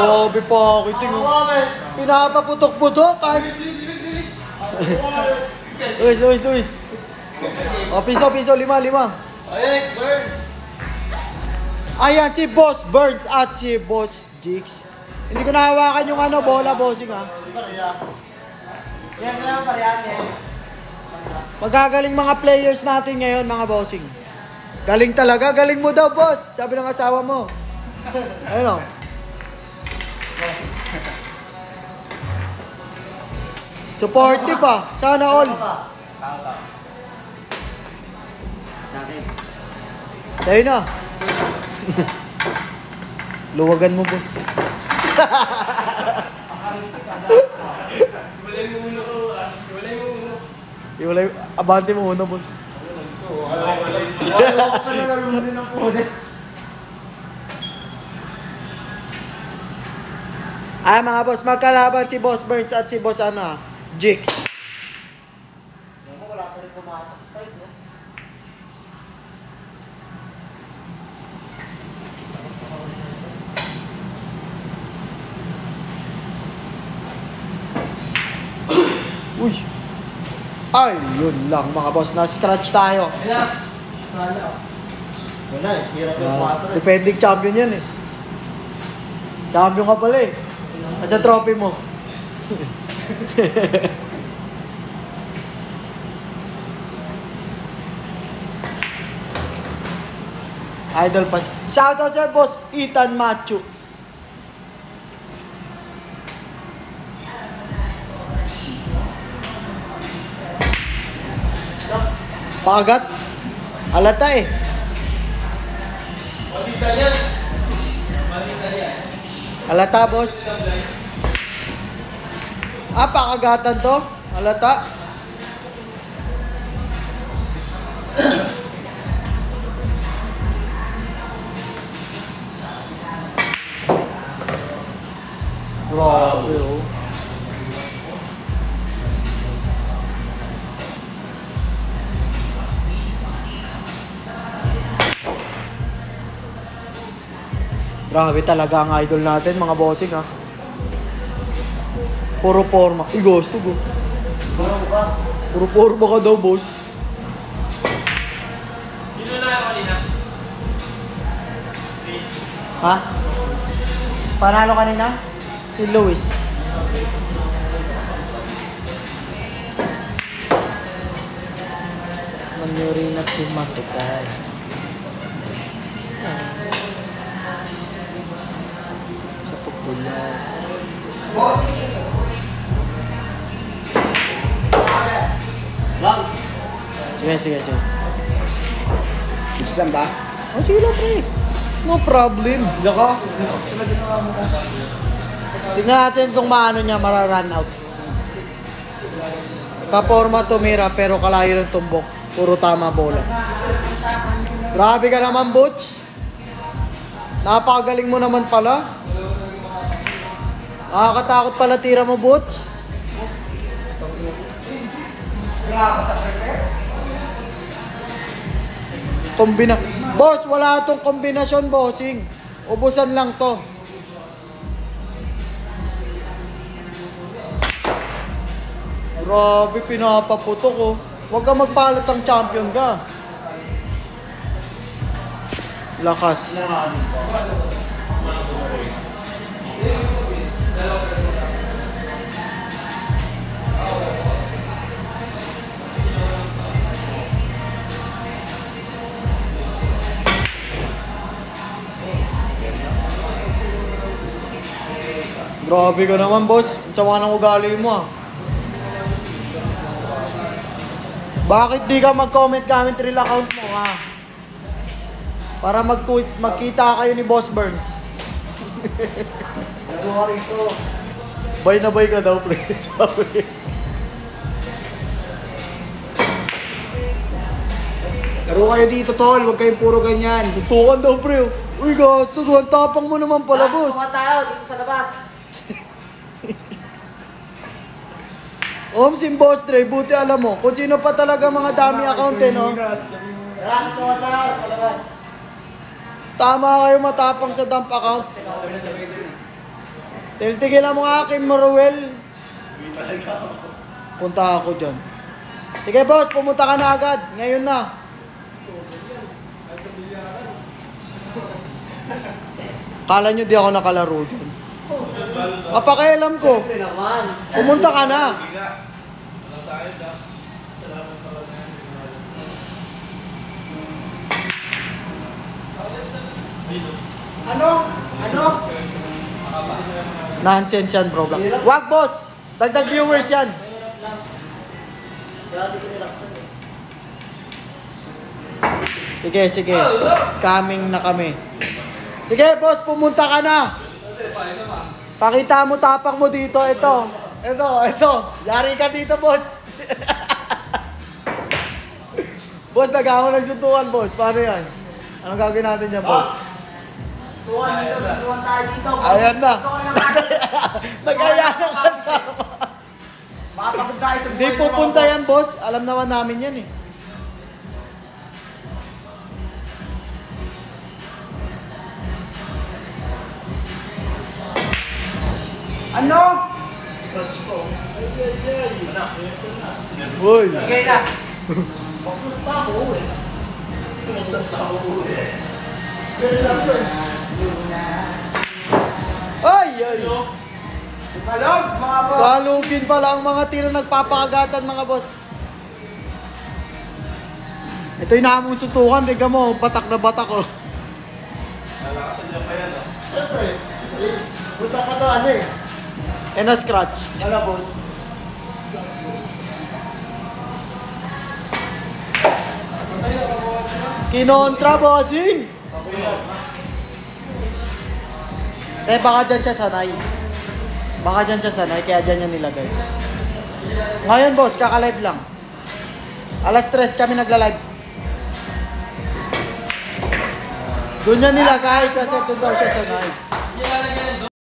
Grabe pa, kiting. Pinapaputok-putok. Luis. O, piso, 5. Ayan, Burns. Ayan, si Boss Burns at si Boss Jigs. Hindi ko nahawakan yung bola, bossing ha. Yan lang parihan yan. Magagaling mga players natin ngayon, mga bossing. Galing talaga, galing mo daw, boss. Sabi ng asawa mo. Ayun o. Supportive pa. Sana all. Sa akin. Sa'yo na. Luwagan mo, boss. Iwalay, abante mo uno, boss. Wala ko pa nalalunin ng pulit. Ay, mga boss, magkalaban si Boss Burns at si Boss Jigs. Wala ka rin pumasok sa side, no? Uy! Ay, yun lang mga boss. Na-scratch tayo. Wala eh, hirap yung 4 eh. Defending champion yan eh. Champion ka pala eh. At sa trophy mo. Idol pa. Shoutout sa boss Ethan Machu. Pagat. Alata eh. Alata, boss. Ah, pakagatan to? Alata. Grabe oh. Grabe talaga ang idol natin, mga bossing ha. Puro forma. Gusto ko. Puro forma ka daw, boss. Sino na yung kanina? Ha? Panalo kanina? Si Luis. Manurin at si Matukay. Sa pagbulan. Sige. Goods lang ba? Oh, sige lang, pre. No problem. Daka. Tingnan natin kung maano niya mara-run out. Kaporma tumira pero kalayo ng tumbok. Puro tama bola. Grabe ka naman, Butch. Napakagaling mo naman pala. Nakakatakot pala tira mo, Butch. Boss, wala itong kombinasyon, bossing. Ubusan lang to. Grabe, pinapaputok oh. Huwag ka magpalat ang champion ka. Lakas. Grabe ka naman, boss. Ang sama ng ugali mo ah. Bakit di ka mag-comment gamit real account mo ha? Para magkita kayo ni Boss Burns. Nagawa rin ito. Bay na bay ka daw, pre. Sabi. Laro kayo dito, tol. Huwag kayong puro ganyan. Tutukan daw, pre. Uy, gasto. Ang tapang mo naman pala, boss. Mga tayo dito sa labas. Sim Boss Dre, buti alam mo. Kung sino pa talaga mga dami account eh, no? Taras ko tayo sa labas. Tama kayo matapang sa dump account. Tiltigilan mo nga Kim Maruel. Punta ako dyan. Sige boss, pumunta ka na agad. Ngayon na. Kala nyo di ako nakalaro dyan. Papakialam ko. Siyempre naman. Pumunta ka na. Sige nga. Walang sayad ah. Ano? Ano? Nonsense yan, bro. Wag, boss. Dagdag viewers yan. Mahirap lang. Kaya di ko nilaksan eh. Sige, sige. Coming na kami. Sige, boss. Pumunta ka na. Pakita mo tapang mo dito. Ito. Ito. Yari ka dito, boss. Boss, nag-ako nagsuntukan, boss. Paano yan? Anong gagawin natin yan, boss? Suntuan tayo dito. Ayan na. Gusto ko lang natin. Nag-aya na kasama. Makapagod tayo sa Hindi pupunta yan, boss. Alam naman namin yan eh. Ano? Uy. Okay na. Focus pa ako eh. Ay, ay. Malog, mga boss. Kalugin pala ang mga tira nagpapakagatan, mga boss. Ito yung nahamong suntukan. Tignan mo, batak na batak oh. Lalakasan niya pa yan ah. Siyempre. Punta ka to ano eh. And a scratch. Malabot. Kinontra, bossing. Baka dyan siya sanay. Kaya dyan niya nilagay. Ngayon, boss, kaka-live lang. Alas 3 kami nagla-live. Doon niya nilagay kasi doon daw siya sanay.